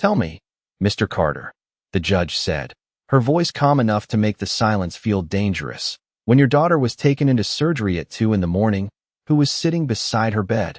"Tell me, Mr. Carter," the judge said, her voice calm enough to make the silence feel dangerous. "When your daughter was taken into surgery at 2 in the morning, who was sitting beside her bed?"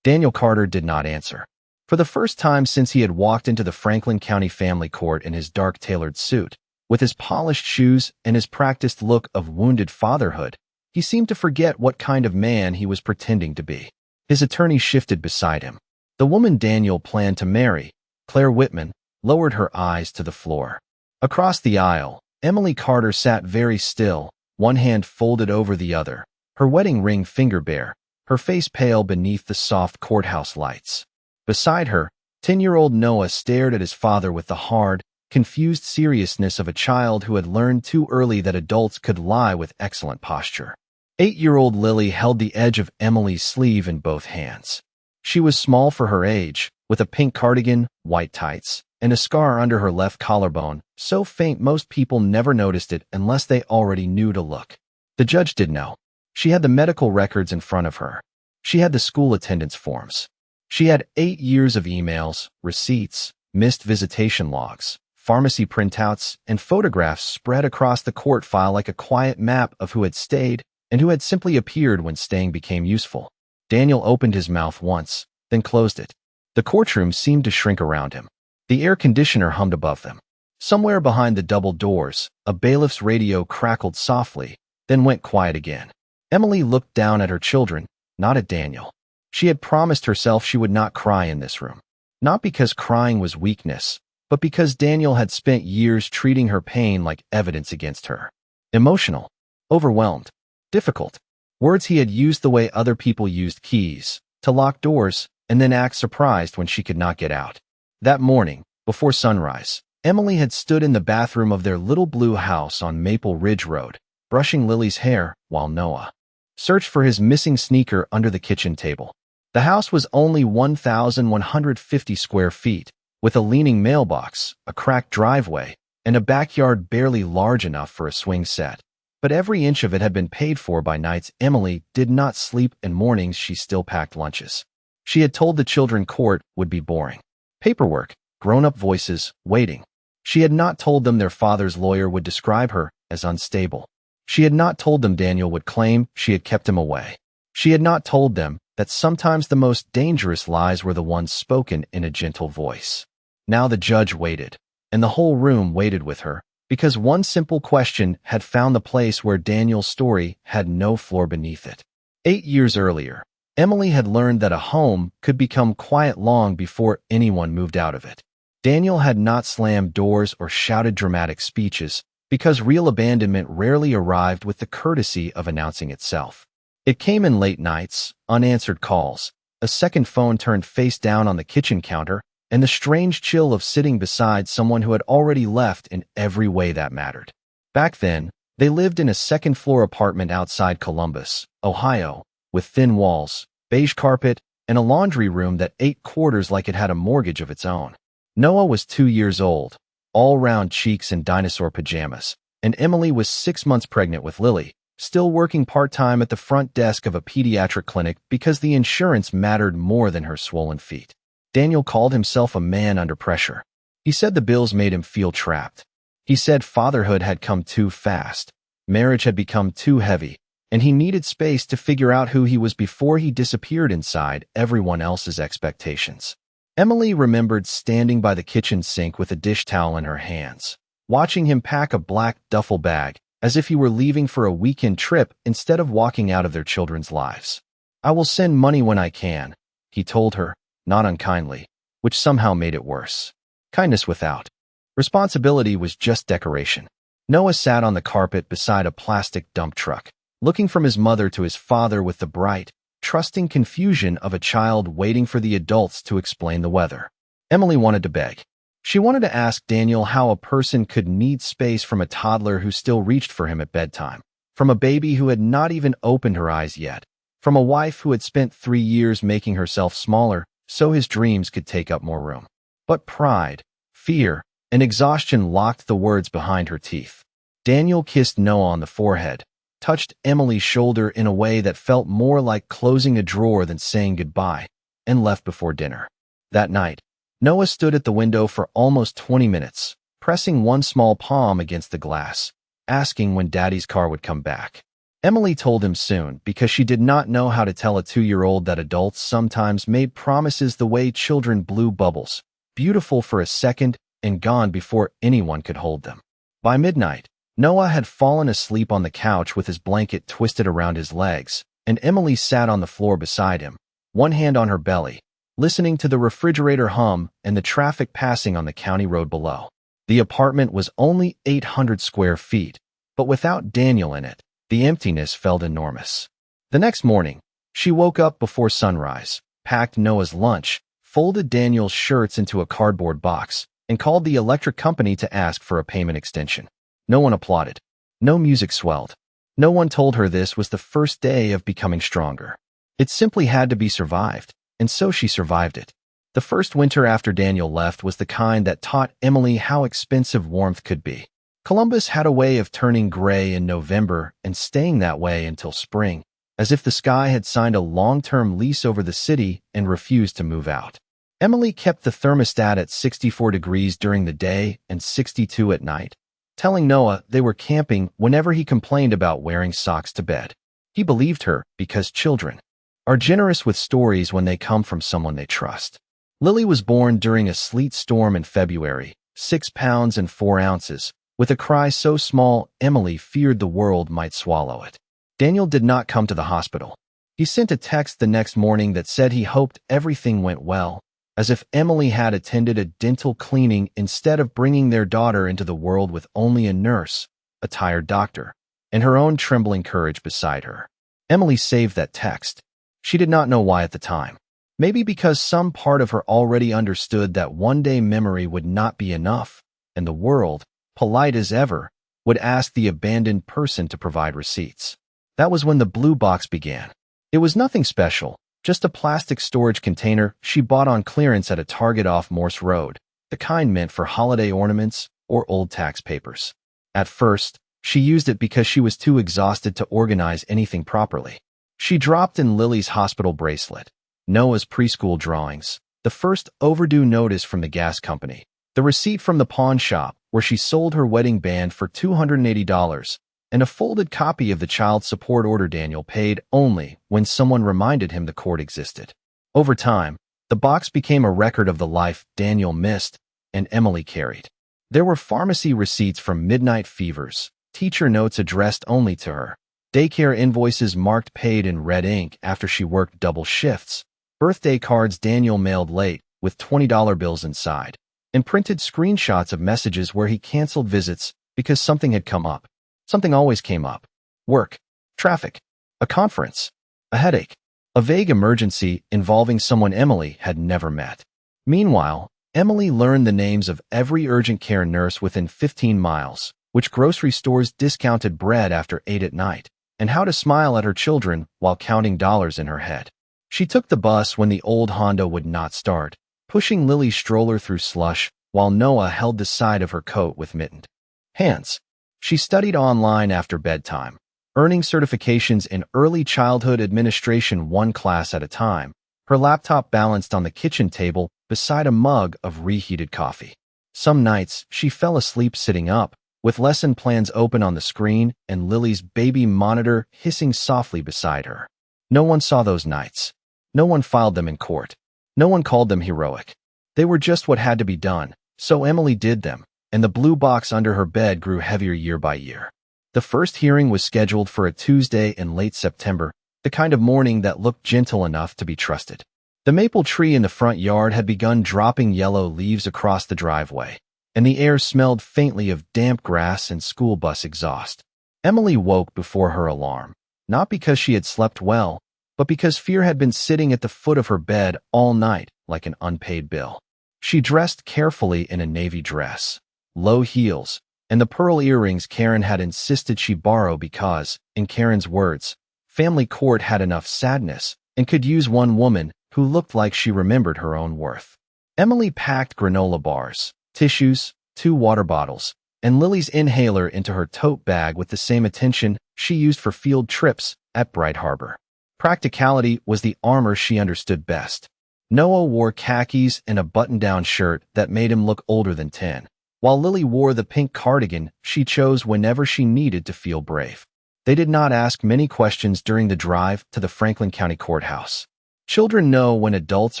Daniel Carter did not answer. For the first time since he had walked into the Franklin County Family Court in his dark tailored suit, with his polished shoes and his practiced look of wounded fatherhood, he seemed to forget what kind of man he was pretending to be. His attorney shifted beside him. The woman Daniel planned to marry, Claire Whitman, lowered her eyes to the floor. Across the aisle, Emily Carter sat very still, one hand folded over the other, her wedding ring finger bare, her face pale beneath the soft courthouse lights. Beside her, 10-year-old Noah stared at his father with the hard, confused seriousness of a child who had learned too early that adults could lie with excellent posture. 8-year-old Lily held the edge of Emily's sleeve in both hands. She was small for her age, with a pink cardigan, white tights, and a scar under her left collarbone, so faint most people never noticed it unless they already knew to look. The judge did know. She had the medical records in front of her. She had the school attendance forms. She had 8 years of emails, receipts, missed visitation logs, pharmacy printouts, and photographs spread across the court file like a quiet map of who had stayed and who had simply appeared when staying became useful. Daniel opened his mouth once, then closed it. The courtroom seemed to shrink around him. The air conditioner hummed above them. Somewhere behind the double doors, a bailiff's radio crackled softly, then went quiet again. Emily looked down at her children, not at Daniel. She had promised herself she would not cry in this room. Not because crying was weakness, but because Daniel had spent years treating her pain like evidence against her. Emotional, overwhelmed, difficult. Words he had used the way other people used keys, to lock doors, and then act surprised when she could not get out. That morning, before sunrise, Emily had stood in the bathroom of their little blue house on Maple Ridge Road, brushing Lily's hair while Noah searched for his missing sneaker under the kitchen table. The house was only 1,150 square feet, with a leaning mailbox, a cracked driveway, and a backyard barely large enough for a swing set. But every inch of it had been paid for by nights Emily did not sleep and mornings she still packed lunches. She had told the children court would be boring. Paperwork, grown-up voices, waiting. She had not told them their father's lawyer would describe her as unstable. She had not told them Daniel would claim she had kept him away. She had not told them that sometimes the most dangerous lies were the ones spoken in a gentle voice. Now the judge waited, and the whole room waited with her, because one simple question had found the place where Daniel's story had no floor beneath it. 8 years earlier, Emily had learned that a home could become quiet long before anyone moved out of it. Daniel had not slammed doors or shouted dramatic speeches, because real abandonment rarely arrived with the courtesy of announcing itself. It came in late nights, unanswered calls, a second phone turned face down on the kitchen counter, and the strange chill of sitting beside someone who had already left in every way that mattered. Back then, they lived in a second-floor apartment outside Columbus, Ohio, with thin walls, beige carpet, and a laundry room that ate quarters like it had a mortgage of its own. Noah was 2 years old, all round cheeks and dinosaur pajamas, and Emily was 6 months pregnant with Lily, still working part-time at the front desk of a pediatric clinic because the insurance mattered more than her swollen feet. Daniel called himself a man under pressure. He said the bills made him feel trapped. He said fatherhood had come too fast, marriage had become too heavy, and he needed space to figure out who he was before he disappeared inside everyone else's expectations. Emily remembered standing by the kitchen sink with a dish towel in her hands, watching him pack a black duffel bag as if he were leaving for a weekend trip instead of walking out of their children's lives. "I will send money when I can," he told her, not unkindly, which somehow made it worse. Kindness without responsibility was just decoration. Noah sat on the carpet beside a plastic dump truck, looking from his mother to his father with the bright, trusting confusion of a child waiting for the adults to explain the weather. Emily wanted to beg. She wanted to ask Daniel how a person could need space from a toddler who still reached for him at bedtime, from a baby who had not even opened her eyes yet, from a wife who had spent 3 years making herself smaller so his dreams could take up more room. But pride, fear, and exhaustion locked the words behind her teeth. Daniel kissed Noah on the forehead, touched Emily's shoulder in a way that felt more like closing a drawer than saying goodbye, and left before dinner. That night, Noah stood at the window for almost 20 minutes, pressing one small palm against the glass, asking when Daddy's car would come back. Emily told him soon because she did not know how to tell a 2-year-old that adults sometimes made promises the way children blew bubbles, beautiful for a second and gone before anyone could hold them. By midnight, Noah had fallen asleep on the couch with his blanket twisted around his legs, and Emily sat on the floor beside him, one hand on her belly, listening to the refrigerator hum and the traffic passing on the county road below. The apartment was only 800 square feet, but without Daniel in it, the emptiness felt enormous. The next morning, she woke up before sunrise, packed Noah's lunch, folded Daniel's shirts into a cardboard box, and called the electric company to ask for a payment extension. No one applauded. No music swelled. No one told her this was the first day of becoming stronger. It simply had to be survived, and so she survived it. The first winter after Daniel left was the kind that taught Emily how expensive warmth could be. Columbus had a way of turning gray in November and staying that way until spring, as if the sky had signed a long-term lease over the city and refused to move out. Emily kept the thermostat at 64 degrees during the day and 62 at night, telling Noah they were camping whenever he complained about wearing socks to bed. He believed her because children are generous with stories when they come from someone they trust. Lily was born during a sleet storm in February, 6 pounds and 4 ounces, with a cry so small Emily feared the world might swallow it. Daniel did not come to the hospital. He sent a text the next morning that said he hoped everything went well, as if Emily had attended a dental cleaning instead of bringing their daughter into the world with only a nurse, a tired doctor, and her own trembling courage beside her. Emily saved that text. She did not know why at the time. Maybe because some part of her already understood that one day memory would not be enough, and the world, polite as ever, would ask the abandoned person to provide receipts. That was when the blue box began. It was nothing special, just a plastic storage container she bought on clearance at a Target off Morse Road, the kind meant for holiday ornaments or old tax papers. At first, she used it because she was too exhausted to organize anything properly. She dropped in Lily's hospital bracelet, Noah's preschool drawings, the first overdue notice from the gas company, the receipt from the pawn shop where she sold her wedding band for $280, and a folded copy of the child support order Daniel paid only when someone reminded him the court existed. Over time, the box became a record of the life Daniel missed and Emily carried. There were pharmacy receipts from midnight fevers, teacher notes addressed only to her, daycare invoices marked paid in red ink after she worked double shifts, birthday cards Daniel mailed late with $20 bills inside, and printed screenshots of messages where he canceled visits because something had come up. Something always came up. Work, traffic, a conference, a headache, a vague emergency involving someone Emily had never met. Meanwhile, Emily learned the names of every urgent care nurse within 15 miles, which grocery stores discounted bread after 8 at night, and how to smile at her children while counting dollars in her head. She took the bus when the old Honda would not start, pushing Lily's stroller through slush while Noah held the side of her coat with mittened hands. She studied online after bedtime, earning certifications in early childhood administration one class at a time, her laptop balanced on the kitchen table beside a mug of reheated coffee. Some nights, she fell asleep sitting up, with lesson plans open on the screen and Lily's baby monitor hissing softly beside her. No one saw those nights. No one filed them in court. No one called them heroic. They were just what had to be done, so Emily did them, and the blue box under her bed grew heavier year by year. The first hearing was scheduled for a Tuesday in late September, the kind of morning that looked gentle enough to be trusted. The maple tree in the front yard had begun dropping yellow leaves across the driveway, and the air smelled faintly of damp grass and school bus exhaust. Emily woke before her alarm, not because she had slept well, but because fear had been sitting at the foot of her bed all night like an unpaid bill. She dressed carefully in a navy dress, low heels, and the pearl earrings Karen had insisted she borrow because, in Karen's words, family court had enough sadness and could use one woman who looked like she remembered her own worth. Emily packed granola bars, tissues, 2 water bottles, and Lily's inhaler into her tote bag with the same attention she used for field trips at Bright Harbor. Practicality was the armor she understood best. Noah wore khakis and a button-down shirt that made him look older than 10, while Lily wore the pink cardigan she chose whenever she needed to feel brave. They did not ask many questions during the drive to the Franklin County Courthouse. Children know when adults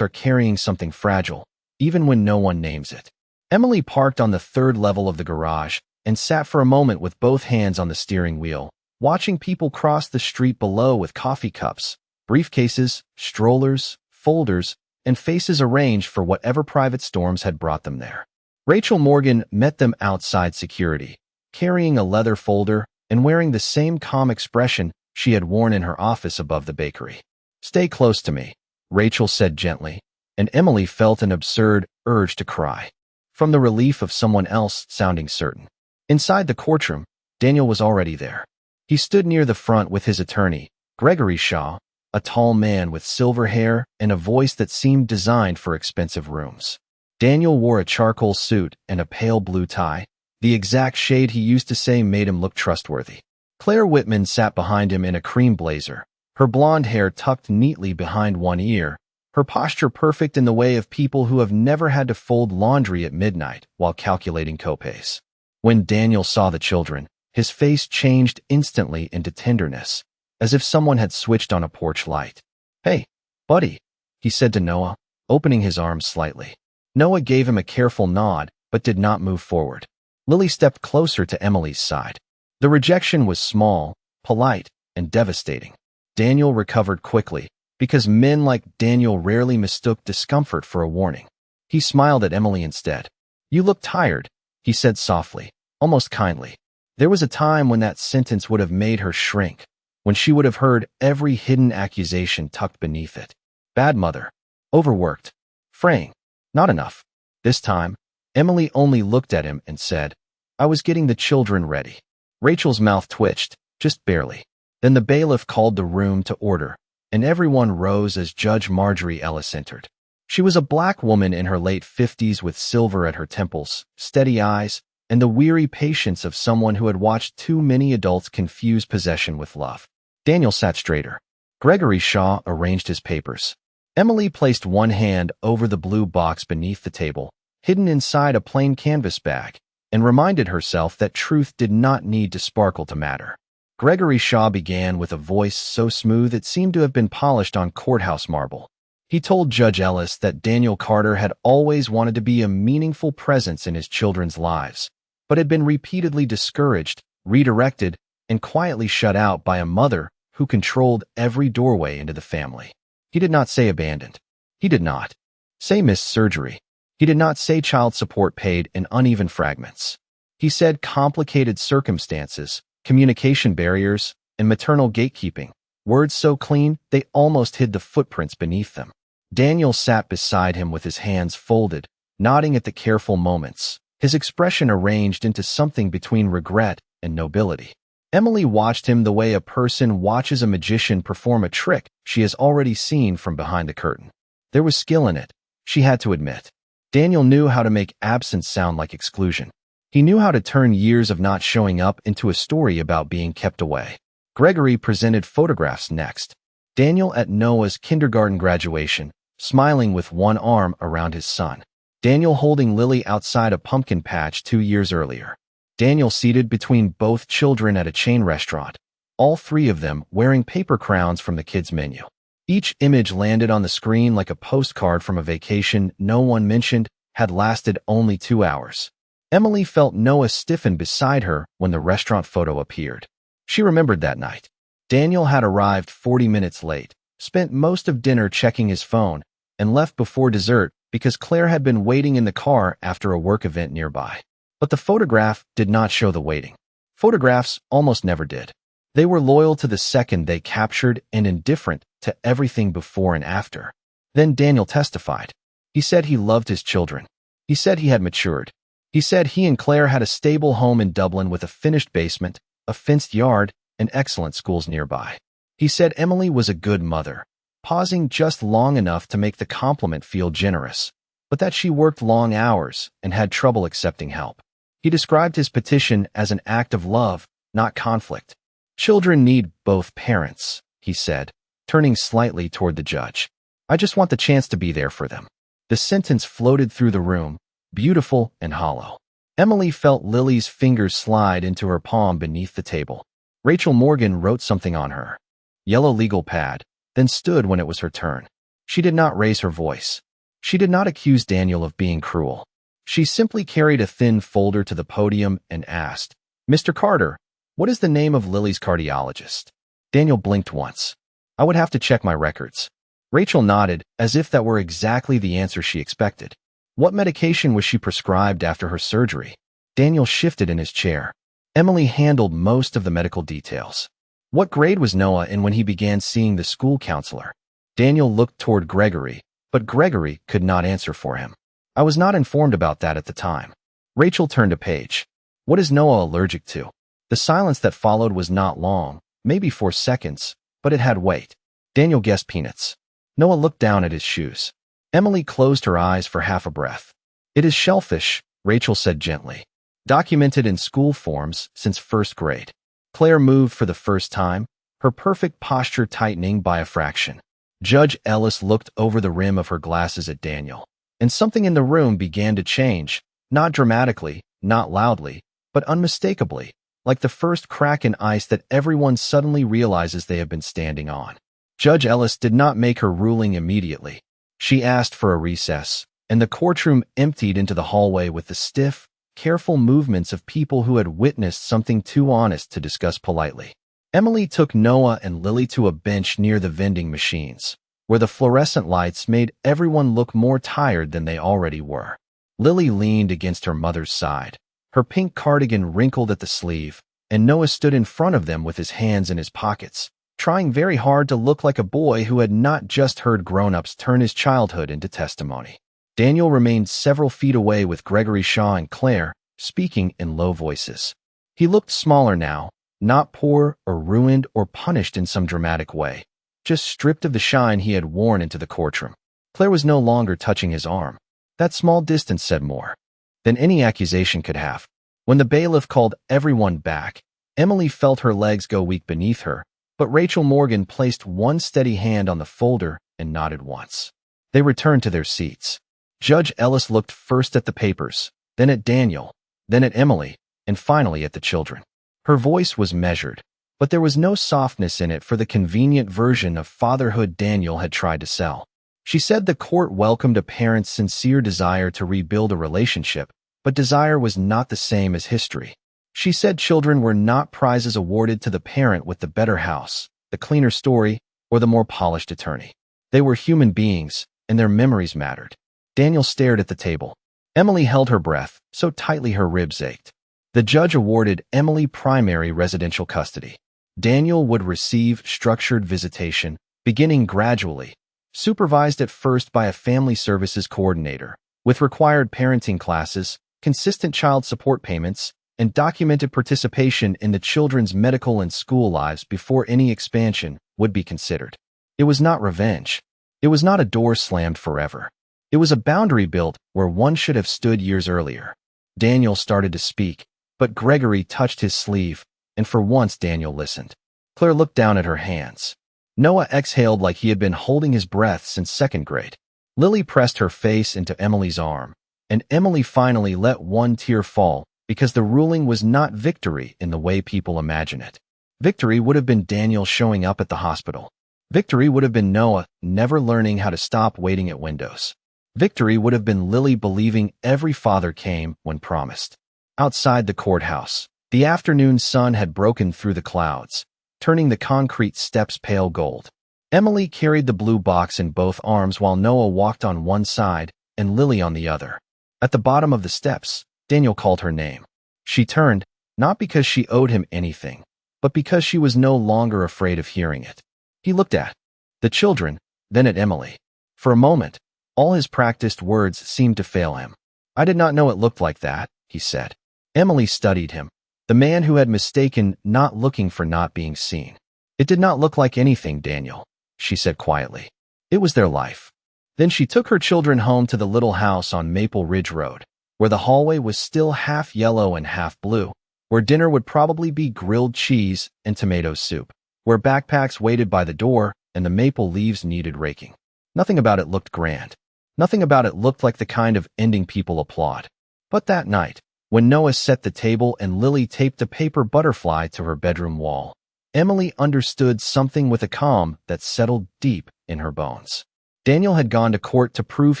are carrying something fragile, even when no one names it. Emily parked on the third level of the garage and sat for a moment with both hands on the steering wheel, watching people cross the street below with coffee cups, briefcases, strollers, folders, and faces arranged for whatever private storms had brought them there. Rachel Morgan met them outside security, carrying a leather folder and wearing the same calm expression she had worn in her office above the bakery. "Stay close to me," Rachel said gently, and Emily felt an absurd urge to cry, from the relief of someone else sounding certain. Inside the courtroom, Daniel was already there. He stood near the front with his attorney, Gregory Shaw, a tall man with silver hair and a voice that seemed designed for expensive rooms. Daniel wore a charcoal suit and a pale blue tie, the exact shade he used to say made him look trustworthy. Claire Whitman sat behind him in a cream blazer, her blonde hair tucked neatly behind one ear, her posture perfect in the way of people who have never had to fold laundry at midnight while calculating copays. When Daniel saw the children, his face changed instantly into tenderness, as if someone had switched on a porch light. "Hey, buddy," he said to Noah, opening his arms slightly. Noah gave him a careful nod, but did not move forward. Lily stepped closer to Emily's side. The rejection was small, polite, and devastating. Daniel recovered quickly, because men like Daniel rarely mistook discomfort for a warning. He smiled at Emily instead. "You look tired," he said softly, almost kindly. There was a time when that sentence would have made her shrink, when she would have heard every hidden accusation tucked beneath it. Bad mother. Overworked. Fraying. Not enough. This time, Emily only looked at him and said, "I was getting the children ready." Rachel's mouth twitched, just barely. Then the bailiff called the room to order, and everyone rose as Judge Marjorie Ellis entered. She was a black woman in her late 50s with silver at her temples, steady eyes, and the weary patience of someone who had watched too many adults confuse possession with love. Daniel sat straighter. Gregory Shaw arranged his papers. Emily placed one hand over the blue box beneath the table, hidden inside a plain canvas bag, and reminded herself that truth did not need to sparkle to matter. Gregory Shaw began with a voice so smooth it seemed to have been polished on courthouse marble. He told Judge Ellis that Daniel Carter had always wanted to be a meaningful presence in his children's lives, but had been repeatedly discouraged, redirected, and quietly shut out by a mother who controlled every doorway into the family. He did not say abandoned. He did not say missed surgery. He did not say child support paid in uneven fragments. He said complicated circumstances, communication barriers, and maternal gatekeeping, words so clean they almost hid the footprints beneath them. Daniel sat beside him with his hands folded, nodding at the careful moments, his expression arranged into something between regret and nobility. Emily watched him the way a person watches a magician perform a trick she has already seen from behind the curtain. There was skill in it, she had to admit. Daniel knew how to make absence sound like exclusion. He knew how to turn years of not showing up into a story about being kept away. Gregory presented photographs next. Daniel at Noah's kindergarten graduation, smiling with one arm around his son. Daniel holding Lily outside a pumpkin patch 2 years earlier. Daniel seated between both children at a chain restaurant, all three of them wearing paper crowns from the kids' menu. Each image landed on the screen like a postcard from a vacation no one mentioned had lasted only 2 hours. Emily felt Noah stiffen beside her when the restaurant photo appeared. She remembered that night. Daniel had arrived 40 minutes late, spent most of dinner checking his phone, and left before dessert because Claire had been waiting in the car after a work event nearby. But the photograph did not show the waiting. Photographs almost never did. They were loyal to the second they captured and indifferent to everything before and after. Then Daniel testified. He said he loved his children. He said he had matured. He said he and Claire had a stable home in Dublin with a finished basement, a fenced yard, and excellent schools nearby. He said Emily was a good mother, pausing just long enough to make the compliment feel generous, but that she worked long hours and had trouble accepting help. He described his petition as an act of love, not conflict. "Children need both parents," he said, turning slightly toward the judge. I just want the chance to be there for them. The sentence floated through the room, beautiful and hollow. Emily felt Lily's fingers slide into her palm beneath the table. Rachel Morgan wrote something on her yellow legal pad, then stood when it was her turn. She did not raise her voice. She did not accuse Daniel of being cruel. She simply carried a thin folder to the podium and asked, "Mr. Carter, what is the name of Lily's cardiologist?" Daniel blinked once. "I would have to check my records." Rachel nodded, as if that were exactly the answer she expected. What medication was she prescribed after her surgery? Daniel shifted in his chair. Emily handled most of the medical details. What grade was Noah in when he began seeing the school counselor? Daniel looked toward Gregory, but Gregory could not answer for him. "I was not informed about that at the time." Rachel turned a page. "What is Noah allergic to?" The silence that followed was not long, maybe 4 seconds, but it had weight. Daniel guessed peanuts. Noah looked down at his shoes. Emily closed her eyes for half a breath. "It is shellfish," Rachel said gently. "Documented in school forms since 1st grade." Claire moved for the first time, her perfect posture tightening by a fraction. Judge Ellis looked over the rim of her glasses at Daniel, and something in the room began to change, not dramatically, not loudly, but unmistakably, like the first crack in ice that everyone suddenly realizes they have been standing on. Judge Ellis did not make her ruling immediately. She asked for a recess, and the courtroom emptied into the hallway with the stiff, careful movements of people who had witnessed something too honest to discuss politely. Emily took Noah and Lily to a bench near the vending machines, where the fluorescent lights made everyone look more tired than they already were. Lily leaned against her mother's side, her pink cardigan wrinkled at the sleeve, and Noah stood in front of them with his hands in his pockets, trying very hard to look like a boy who had not just heard grown-ups turn his childhood into testimony. Daniel remained several feet away with Gregory, Shaw, and Claire, speaking in low voices. He looked smaller now, not poor or ruined or punished in some dramatic way, just stripped of the shine he had worn into the courtroom. Claire was no longer touching his arm. That small distance said more than any accusation could have. When the bailiff called everyone back, Emily felt her legs go weak beneath her, but Rachel Morgan placed one steady hand on the folder and nodded once. They returned to their seats. Judge Ellis looked first at the papers, then at Daniel, then at Emily, and finally at the children. Her voice was measured, but there was no softness in it for the convenient version of fatherhood Daniel had tried to sell. She said the court welcomed a parent's sincere desire to rebuild a relationship, but desire was not the same as history. She said children were not prizes awarded to the parent with the better house, the cleaner story, or the more polished attorney. They were human beings, and their memories mattered. Daniel stared at the table. Emily held her breath, so tightly her ribs ached. The judge awarded Emily primary residential custody. Daniel would receive structured visitation, beginning gradually, supervised at first by a family services coordinator, with required parenting classes, consistent child support payments, and documented participation in the children's medical and school lives before any expansion would be considered. It was not revenge. It was not a door slammed forever. It was a boundary built where one should have stood years earlier. Daniel started to speak, but Gregory touched his sleeve, and for once Daniel listened. Claire looked down at her hands. Noah exhaled like he had been holding his breath since 2nd grade. Lily pressed her face into Emily's arm, and Emily finally let one tear fall because the ruling was not victory in the way people imagine it. Victory would have been Daniel showing up at the hospital. Victory would have been Noah never learning how to stop waiting at windows. Victory would have been Lily believing every father came when promised. Outside the courthouse, the afternoon sun had broken through the clouds, turning the concrete steps pale gold. Emily carried the blue box in both arms while Noah walked on one side and Lily on the other. At the bottom of the steps, Daniel called her name. She turned, not because she owed him anything, but because she was no longer afraid of hearing it. He looked at the children, then at Emily. For a moment, all his practiced words seemed to fail him. "I did not know it looked like that," he said. Emily studied him, the man who had mistaken not looking for not being seen. "It did not look like anything, Daniel," she said quietly. "It was their life." Then she took her children home to the little house on Maple Ridge Road, where the hallway was still half yellow and half blue, where dinner would probably be grilled cheese and tomato soup, where backpacks waited by the door and the maple leaves needed raking. Nothing about it looked grand. Nothing about it looked like the kind of ending people applaud. But that night, when Noah set the table and Lily taped a paper butterfly to her bedroom wall, Emily understood something with a calm that settled deep in her bones. Daniel had gone to court to prove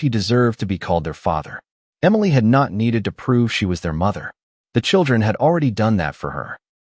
he deserved to be called their father. Emily had not needed to prove she was their mother. The children had already done that for her.